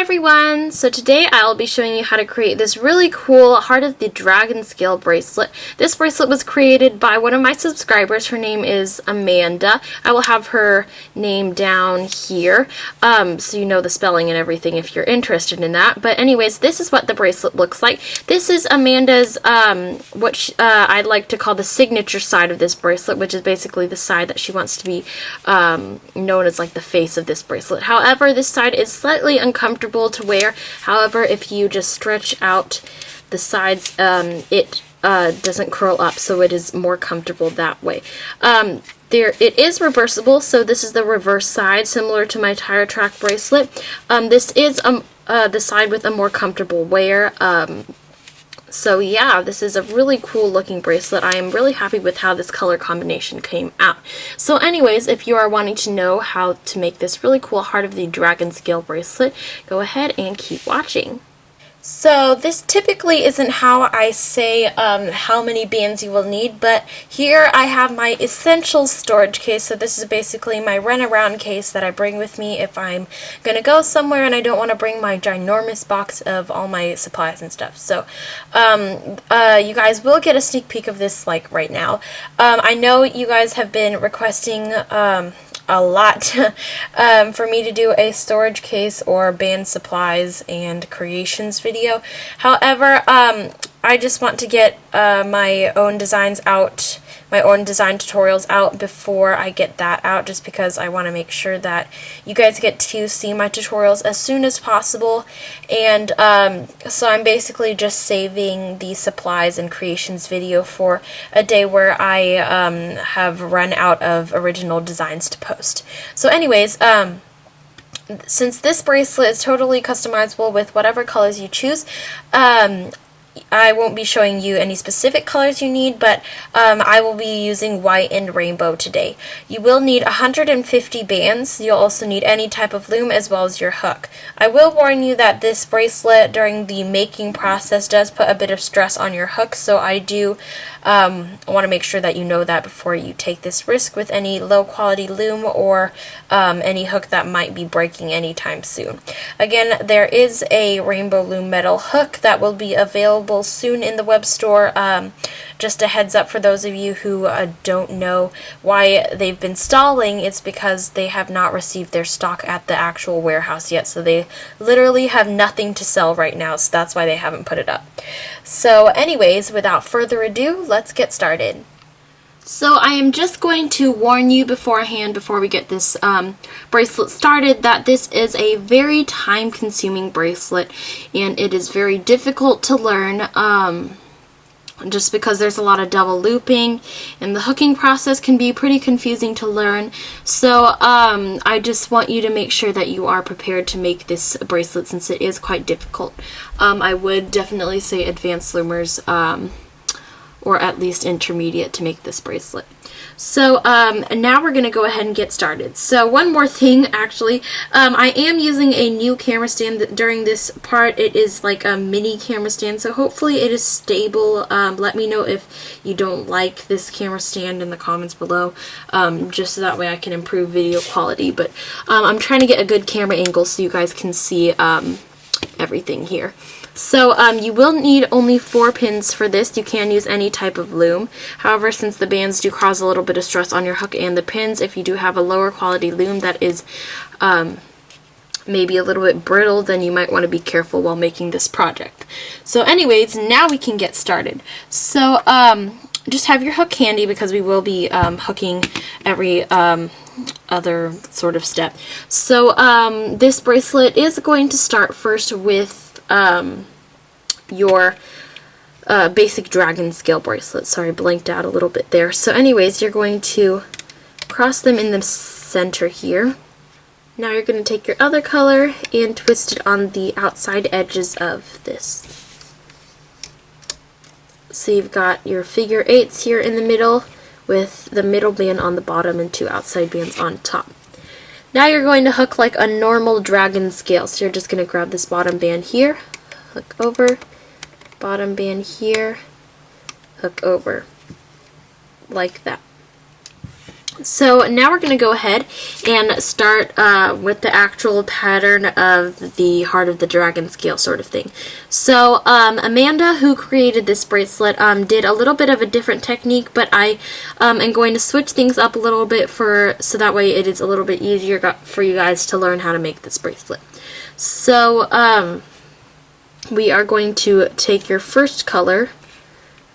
everyone! So today I'll be showing you how to create this really cool Heart of the Dragonscale bracelet. This bracelet was created by one of my subscribers. Her name is Amanda. I will have her name down here so you know the spelling and everything if you're interested in that. But anyways, this is what the bracelet looks like. This is Amanda's I'd like to call the signature side of this bracelet, which is basically the side that she wants to be known as like the face of this bracelet. However, this side is slightly uncomfortable to wear. However, if you just stretch out the sides, it doesn't curl up, so it is more comfortable that way. It is reversible, so this is the reverse side, similar to my tire track bracelet. This is the side with a more comfortable wear. So yeah, this is a really cool looking bracelet. I am really happy with how this color combination came out. So anyways, if you are wanting to know how to make this really cool Heart of the Dragonscale bracelet, go ahead and keep watching. So this typically isn't how I say how many bands you will need, but here I have my essential storage case. So this is basically my run-around case that I bring with me if I'm going to go somewhere and I don't want to bring my ginormous box of all my supplies and stuff. So you guys will get a sneak peek of this like right now. I know you guys have been requesting a lot for me to do a storage case or band supplies and creations video. However, I just want to get my own designs out, my own design tutorials out before I get that out, just because I want to make sure that you guys get to see my tutorials as soon as possible. And so I'm basically just saving the supplies and creations video for a day where I have run out of original designs to post. So anyways, since this bracelet is totally customizable with whatever colors you choose, I won't be showing you any specific colors you need, but I will be using white and rainbow today. You will need 150 bands. You'll also need any type of loom as well as your hook. I will warn you that this bracelet during the making process does put a bit of stress on your hook, so I do want to make sure that you know that before you take this risk with any low quality loom or any hook that might be breaking anytime soon. Again, there is a rainbow loom metal hook that will be available soon in the web store. Just a heads up for those of you who don't know why they've been stalling, it's because they have not received their stock at the actual warehouse yet, so they literally have nothing to sell right now, so that's why they haven't put it up. So anyways, without further ado, let's get started. So I am just going to warn you beforehand, before we get this bracelet started, that this is a very time-consuming bracelet, and it is very difficult to learn, just because there's a lot of double looping, and the hooking process can be pretty confusing to learn. So I just want you to make sure that you are prepared to make this bracelet, since it is quite difficult. I would definitely say advanced loomers, or at least intermediate, to make this bracelet. So now we're going to go ahead and get started. So one more thing, actually, I am using a new camera stand during this part. It is like a mini camera stand, so hopefully it is stable. Let me know if you don't like this camera stand in the comments below, just so that way I can improve video quality. But I'm trying to get a good camera angle so you guys can see everything here. So you will need only 4 pins for this. You can use any type of loom. However, since the bands do cause a little bit of stress on your hook and the pins, if you do have a lower quality loom that is maybe a little bit brittle, then you might want to be careful while making this project. So anyways, now we can get started. So just have your hook handy, because we will be hooking every other sort of step. So this bracelet is going to start first with your basic Dragonscale bracelet. Sorry, blanked out a little bit there. So anyways, you're going to cross them in the center here. Now you're going to take your other color and twist it on the outside edges of this. So you've got your figure 8s here in the middle, with the middle band on the bottom and 2 outside bands on top. Now you're going to hook like a normal Dragonscale. So you're just going to grab this bottom band here, hook over, bottom band here, hook over, like that. So now we're going to go ahead and start with the actual pattern of the Heart of the Dragonscale sort of thing. So Amanda, who created this bracelet, did a little bit of a different technique, but I am going to switch things up a little bit so that way it is a little bit easier for you guys to learn how to make this bracelet. So we are going to take your first color,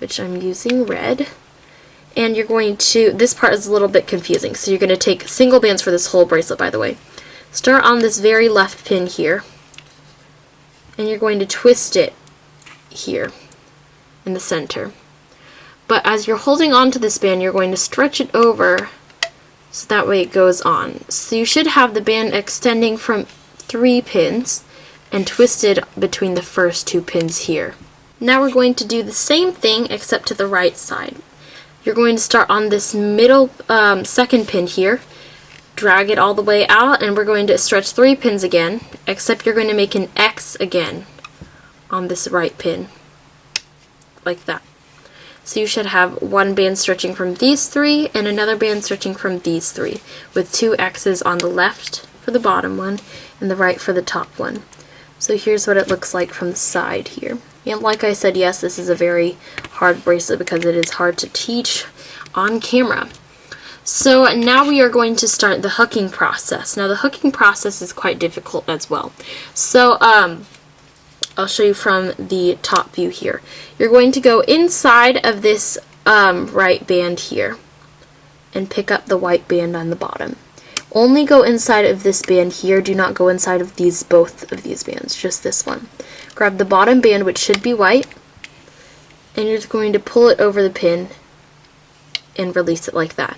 which I'm using red. And you're going to, this part is a little bit confusing, so you're going to take single bands for this whole bracelet, by the way. Start on this very left pin here, and you're going to twist it here in the center. But as you're holding on to this band, you're going to stretch it over so that way it goes on. So you should have the band extending from 3 pins and twisted between the first 2 pins here. Now we're going to do the same thing except to the right side. You're going to start on this middle second pin here, drag it all the way out, and we're going to stretch 3 pins again, except you're going to make an X again on this right pin, like that. So you should have 1 band stretching from these 3 and another band stretching from these 3, with 2 X's on the left for the bottom one and the right for the top one. So here's what it looks like from the side here. And like I said, yes, this is a very hard bracelet because it is hard to teach on camera. So now we are going to start the hooking process. Now the hooking process is quite difficult as well. So I'll show you from the top view here. You're going to go inside of this right band here and pick up the white band on the bottom. Only go inside of this band here. Do not go inside of both of these bands, just this one. Grab the bottom band, which should be white, and you're just going to pull it over the pin and release it like that.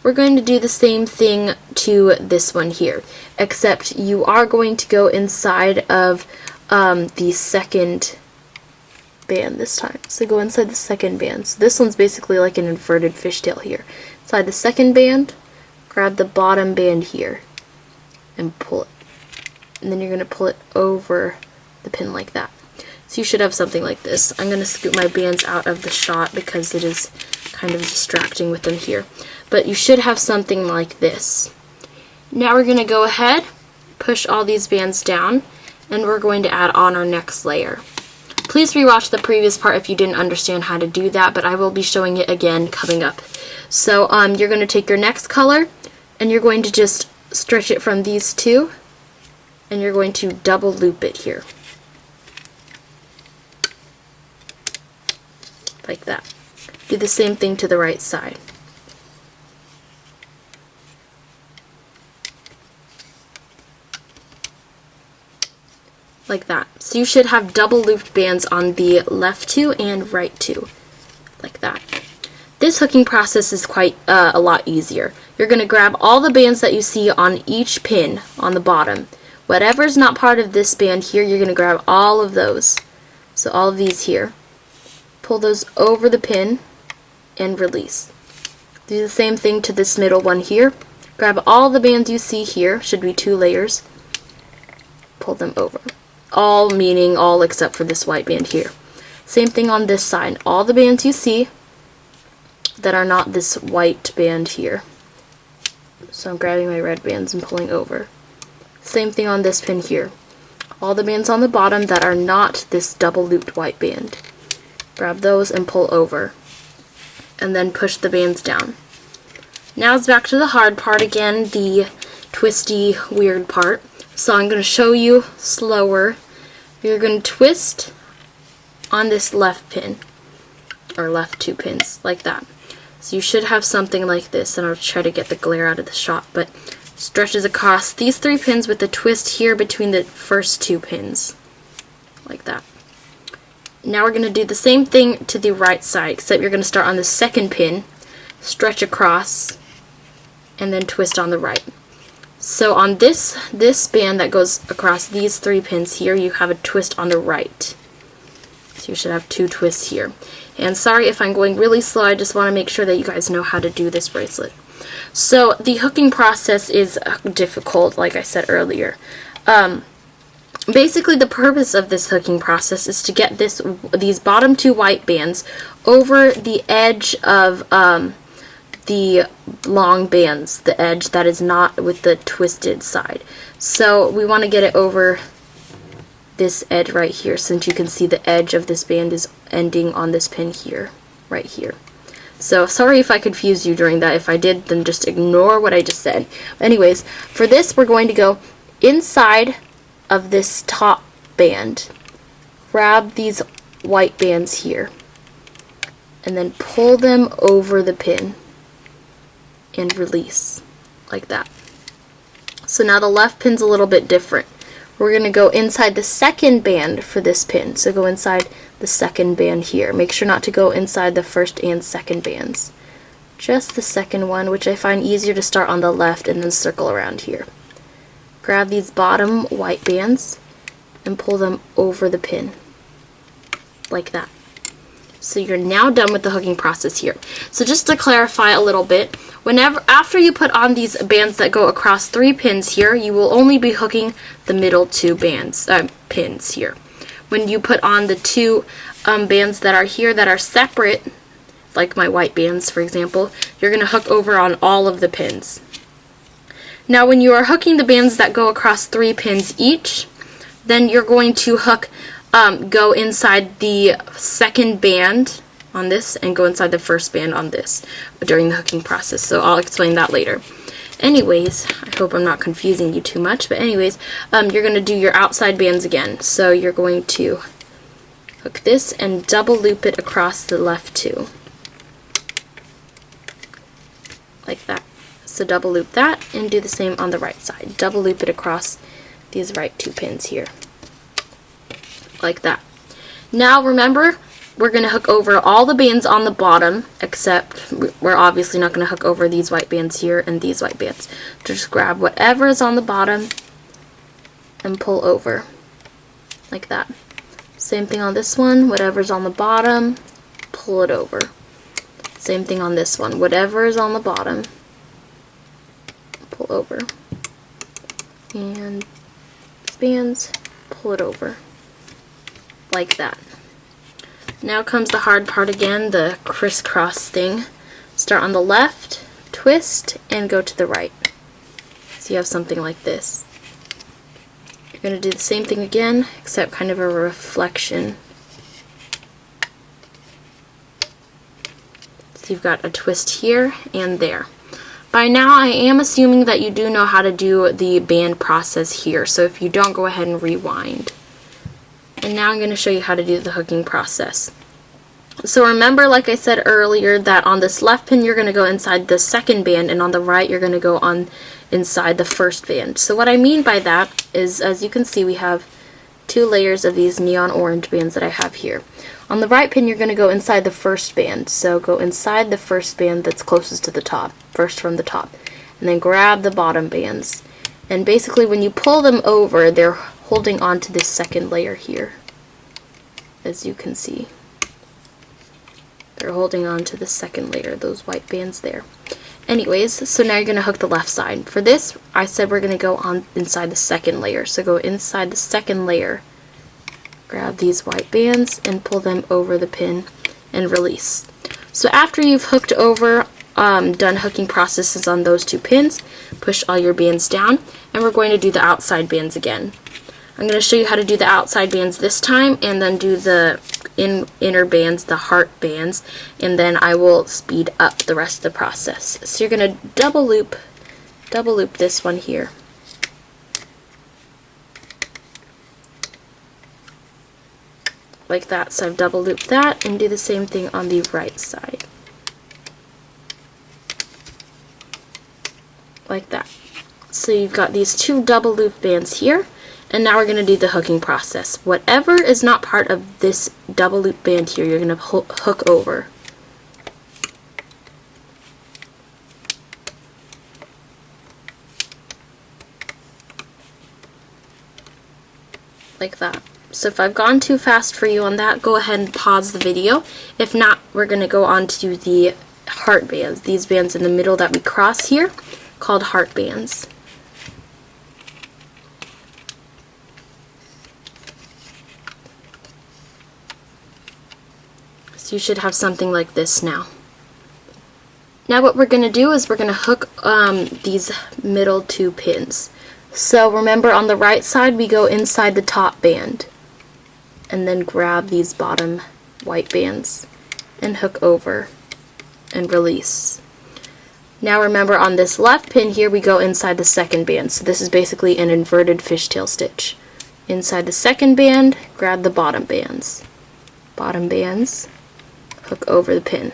We're going to do the same thing to this one here, except you are going to go inside of the second band this time. So go inside the second band. So this one's basically like an inverted fishtail here. Inside the second band, grab the bottom band here and pull it. And then you're going to pull it over the pin like that. So you should have something like this. I'm going to scoot my bands out of the shot because it is kind of distracting with them here. But you should have something like this. Now we're going to go ahead, push all these bands down, and we're going to add on our next layer. Please rewatch the previous part if you didn't understand how to do that, but I will be showing it again coming up. So you're going to take your next color, and you're going to just stretch it from these 2, and you're going to double loop it here. Like that. Do the same thing to the right side. Like that. So you should have double looped bands on the left 2 and right 2. Like that. This hooking process is quite a lot easier. You're going to grab all the bands that you see on each pin on the bottom. Whatever's not part of this band here, you're going to grab all of those. So all of these here. Pull those over the pin and release. Do the same thing to this middle one here. Grab all the bands you see here, should be 2 layers. Pull them over. All meaning all except for this white band here. Same thing on this side. All the bands you see that are not this white band here. So I'm grabbing my red bands and pulling over. Same thing on this pin here. All the bands on the bottom that are not this double looped white band. Grab those and pull over. And then push the bands down. Now it's back to the hard part again, the twisty, weird part. So I'm going to show you slower. You're going to twist on this left pin, or left 2 pins, like that. So you should have something like this, and I'll try to get the glare out of the shot, but stretches across these 3 pins with a twist here between the first 2 pins, like that. Now we're going to do the same thing to the right side, except you're going to start on the second pin, stretch across, and then twist on the right. So on this band that goes across these 3 pins here, you have a twist on the right. So you should have 2 twists here. And sorry if I'm going really slow, I just want to make sure that you guys know how to do this bracelet. So the hooking process is difficult, like I said earlier. Basically, the purpose of this hooking process is to get these bottom 2 white bands over the edge of the long bands, the edge that is not with the twisted side. So we want to get it over this edge right here, since you can see the edge of this band is ending on this pin here, right here. So sorry if I confused you during that. If I did, then just ignore what I just said. Anyways, for this we're going to go inside of this top band, grab these white bands here, and then pull them over the pin and release like that. So now the left pin's a little bit different. We're going to go inside the second band for this pin. So go inside the second band here. Make sure not to go inside the first and second bands. Just the second one, which I find easier to start on the left and then circle around here. Grab these bottom white bands and pull them over the pin like that. So you're now done with the hooking process here. So just to clarify a little bit, after you put on these bands that go across 3 pins here, you will only be hooking the middle 2 pins here. When you put on the 2 bands that are here that are separate, like my white bands for example, you're going to hook over on all of the pins. Now when you are hooking the bands that go across 3 pins each, then you're going to go inside the second band on this and go inside the first band on this during the hooking process. So I'll explain that later. Anyways, I hope I'm not confusing you too much, but anyways, you're going to do your outside bands again. So you're going to hook this and double loop it across the left 2. Like that. So double loop that and do the same on the right side. Double loop it across these right 2 pins here. Like that. Now remember, we're going to hook over all the bands on the bottom, except we're obviously not going to hook over these white bands here and these white bands. Just grab whatever is on the bottom and pull over. Like that. Same thing on this one, whatever's on the bottom, pull it over. Same thing on this one, whatever is on the bottom, pull over. And these bands, pull it over. Like that. Now comes the hard part again, the crisscross thing. Start on the left, twist, and go to the right. So you have something like this. You're going to do the same thing again, except kind of a reflection. So you've got a twist here and there. By now I am assuming that you do know how to do the band process here, so if you don't, go ahead and rewind. And now I'm going to show you how to do the hooking process. So remember, like I said earlier, that on this left pin you're going to go inside the second band, and on the right you're going to go inside the first band. So what I mean by that is, as you can see, we have 2 layers of these neon orange bands that I have here. On the right pin you're going to go inside the first band. So go inside the first band that's closest to the top, first from the top, and then grab the bottom bands. And basically when you pull them over, they're holding on to this second layer here, as you can see. They're holding on to the second layer, those white bands there. Anyways, so now you're going to hook the left side. For this, I said we're going to go on inside the second layer. So go inside the second layer, grab these white bands, and pull them over the pin and release. So after you've hooked over, done hooking processes on those 2 pins, push all your bands down, and we're going to do the outside bands again. I'm going to show you how to do the outside bands this time, and then do the inner bands, the heart bands, and then I will speed up the rest of the process. So you're going to double loop this one here. Like that. So I've double looped that, and do the same thing on the right side. Like that. So you've got these 2 double loop bands here. And now we're going to do the hooking process. Whatever is not part of this double loop band here, you're going to hook over. Like that. So if I've gone too fast for you on that, go ahead and pause the video. If not, we're going to go on to the heart bands. These bands in the middle that we cross here, called heart bands. So you should have something like this now. Now what we're going to do is we're going to hook these middle 2 pins. So remember, on the right side we go inside the top band and then grab these bottom white bands and hook over and release. Now remember, on this left pin here we go inside the second band, so this is basically an inverted fishtail stitch. Inside the second band, grab the bottom bands, hook over the pin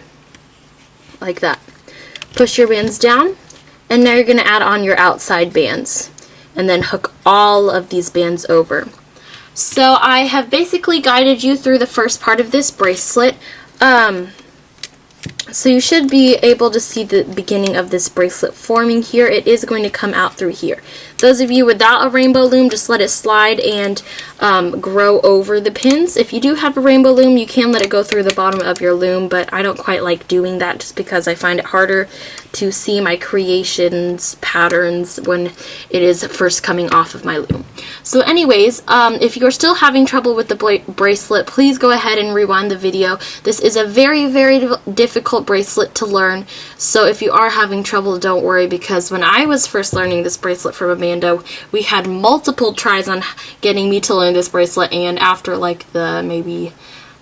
like that. Push your bands down, and now you're going to add on your outside bands and then hook all of these bands over. So I have basically guided you through the first part of this bracelet. So you should be able to see the beginning of this bracelet forming here. It is going to come out through here. Those of you without a rainbow loom, just let it slide and grow over the pins. If you do have a rainbow loom, you can let it go through the bottom of your loom, but I don't quite like doing that just because I find it harder to see my creations patterns when it is first coming off of my loom. So anyways, if you're still having trouble with the bracelet, please go ahead and rewind the video. This is a very, very difficult bracelet to learn, so if you are having trouble, don't worry, because when I was first learning this bracelet from Amanda, we had multiple tries on getting me to learn this bracelet, and after like the maybe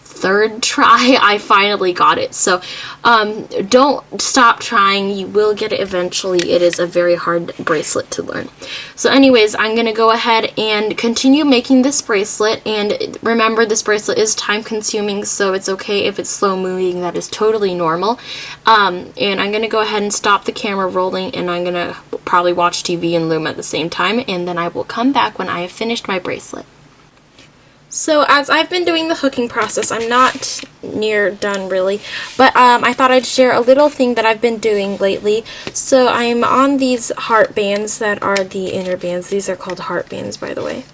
3rd try, I finally got it. So don't stop trying. You will get it eventually. It is a very hard bracelet to learn. So anyways, I'm going to go ahead and continue making this bracelet, and remember, this bracelet is time consuming, so it's okay if it's slow moving. That is totally normal. And I'm going to go ahead and stop the camera rolling, and I'm going to probably watch TV and loom at the same time, and then I will come back when I have finished my bracelet. So as I've been doing the hooking process, I'm not near done really, but I thought I'd share a little thing that I've been doing lately. So I'm on these heart bands that are the inner bands. These are called heart bands, by the way.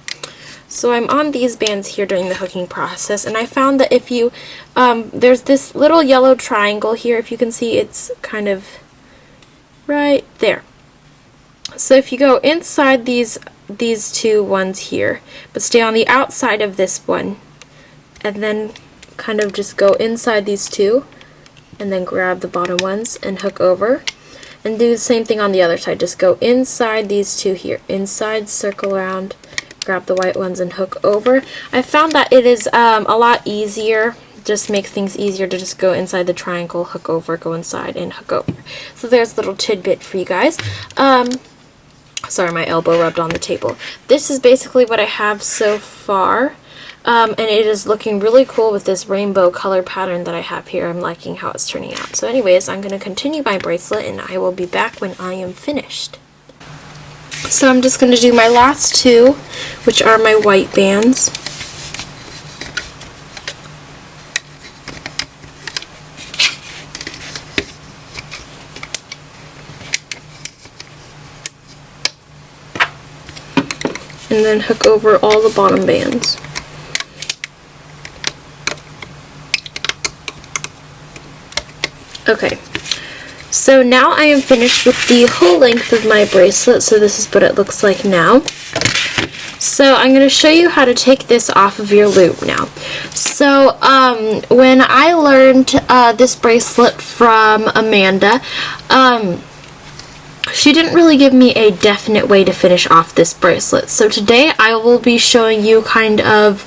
So I'm on these bands here during the hooking process, and I found that if you, there's this little yellow triangle here, if you can see, it's kind of right there. So if you go inside these 2 ones here, but stay on the outside of this one, and then kind of just go inside these 2, and then grab the bottom ones and hook over, and do the same thing on the other side. Just go inside these 2 here, inside, circle around, grab the white ones and hook over. I found that it is a lot easier, just makes things easier to just go inside the triangle, hook over, go inside, and hook over. So there's a little tidbit for you guys. Sorry, my elbow rubbed on the table. This is basically what I have so far, and it is looking really cool with this rainbow color pattern that I have here. I'm liking how it's turning out. So anyways, I'm going to continue my bracelet, and I will be back when I am finished. So I'm just going to do my last 2, which are my white bands. And then hook over all the bottom bands. Okay, so now I am finished with the whole length of my bracelet, so this is what it looks like now. So I'm going to show you how to take this off of your loom now. So when I learned this bracelet from Amanda, she didn't really give me a definite way to finish off this bracelet. So today I will be showing you kind of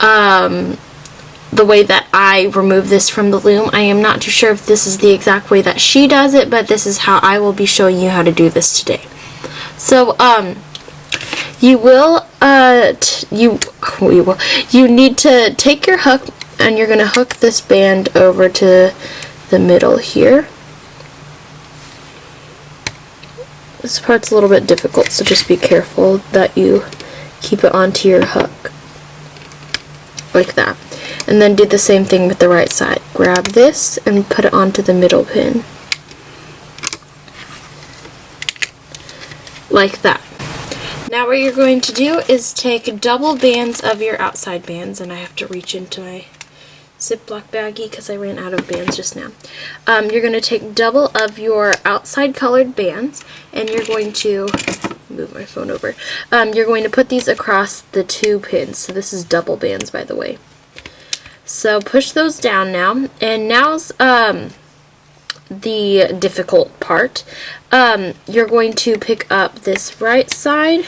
the way that I remove this from the loom. I am not too sure if this is the exact way that she does it, but this is how I will be showing you how to do this today. So you need to take your hook, and you're going to hook this band over to the middle here. This part's a little bit difficult, so just be careful that you keep it onto your hook, like that. And then do the same thing with the right side. Grab this and put it onto the middle pin, like that. Now what you're going to do is take double bands of your outside bands, and I have to reach into my Ziploc baggie because I ran out of bands just now. You're going to take double of your outside colored bands, and you're going to move my phone over. You're going to put these across the 2 pins. So this is double bands, by the way. So push those down now, and now's the difficult part. You're going to pick up this right side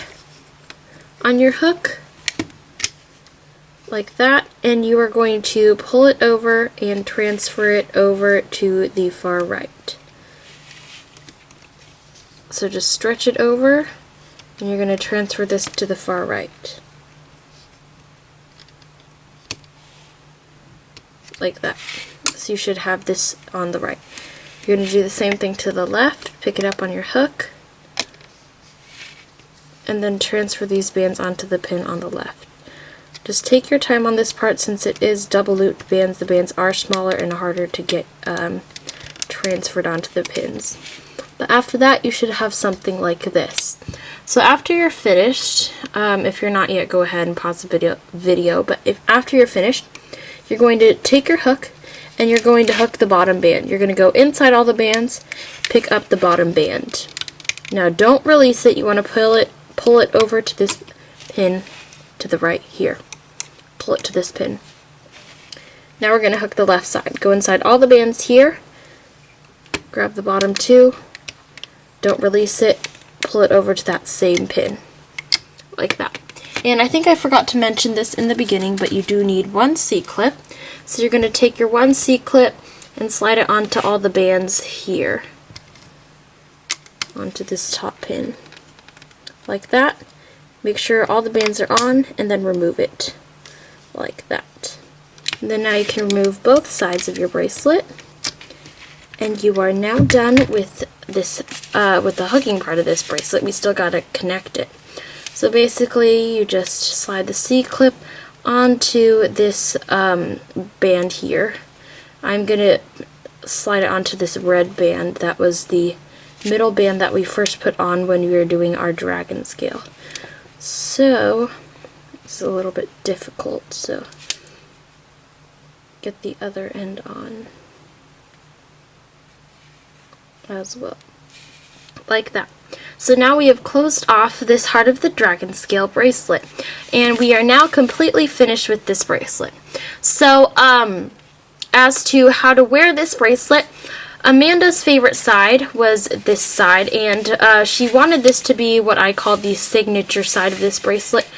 on your hook, like that, and you are going to pull it over and transfer it over to the far right. So just stretch it over, and you're going to transfer this to the far right. Like that. So you should have this on the right. You're going to do the same thing to the left, pick it up on your hook, and then transfer these bands onto the pin on the left. Just take your time on this part since it is double looped bands. The bands are smaller and harder to get transferred onto the pins. But after that, you should have something like this. So after you're finished, if you're not yet, go ahead and pause the video. But after you're finished, you're going to take your hook and you're going to hook the bottom band. You're going to go inside all the bands, pick up the bottom band. Now don't release it. You want to pull it over to this pin to the right here. Pull it to this pin. Now we're going to hook the left side. Go inside all the bands here. Grab the bottom two. Don't release it. Pull it over to that same pin. Like that. And I think I forgot to mention this in the beginning, but you do need one C-clip. So you're going to take your one C-clip and slide it onto all the bands here. Onto this top pin. Like that. Make sure all the bands are on and then remove it. Like that. And then now you can remove both sides of your bracelet. And you are now done with this, with the hooking part of this bracelet. We still got to connect it. So basically, you just slide the C-clip onto this band here. I'm going to slide it onto this red band. That was the middle band that we first put on when we were doing our Dragonscale. So, it's a little bit difficult, so get the other end on as well. Like that. So now we have closed off this Heart of the Dragonscale bracelet, and we are now completely finished with this bracelet. So, as to how to wear this bracelet, Amanda's favorite side was this side, and she wanted this to be what I call the signature side of this bracelet.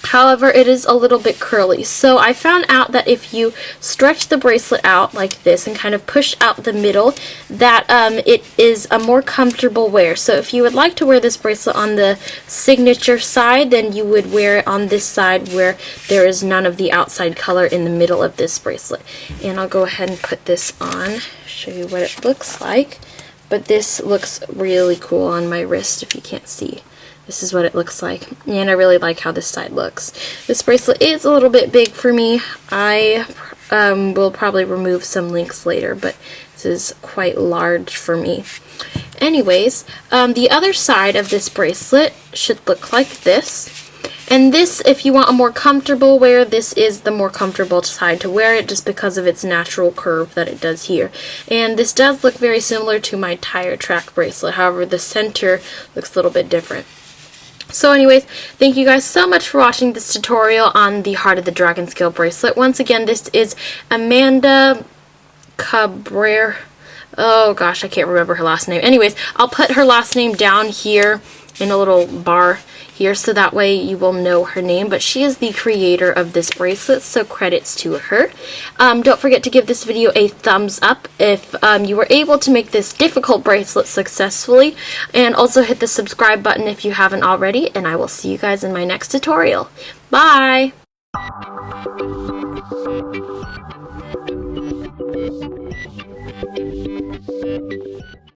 However, it is a little bit curly, so I found out that if you stretch the bracelet out like this and kind of push out the middle, that it is a more comfortable wear. So if you would like to wear this bracelet on the signature side, then you would wear it on this side where there is none of the outside color in the middle of this bracelet. And I'll go ahead and put this on, show you what it looks like. But this looks really cool on my wrist if you can't see. This is what it looks like, and I really like how this side looks. This bracelet is a little bit big for me. I will probably remove some links later, but this is quite large for me. Anyways, the other side of this bracelet should look like this. And this, if you want a more comfortable wear, this is the more comfortable side to wear it just because of its natural curve that it does here. And this does look very similar to my tire track bracelet, however the center looks a little bit different. So anyways, thank you guys so much for watching this tutorial on the Heart of the Dragonscale bracelet. Once again, this is Amanda Cabrera. Oh gosh, I can't remember her last name. Anyways, I'll put her last name down here in a little bar here so that way you will know her name, but she is the creator of this bracelet, so credits to her. Don't forget to give this video a thumbs up if you were able to make this difficult bracelet successfully, and also hit the subscribe button if you haven't already, and I will see you guys in my next tutorial. Bye!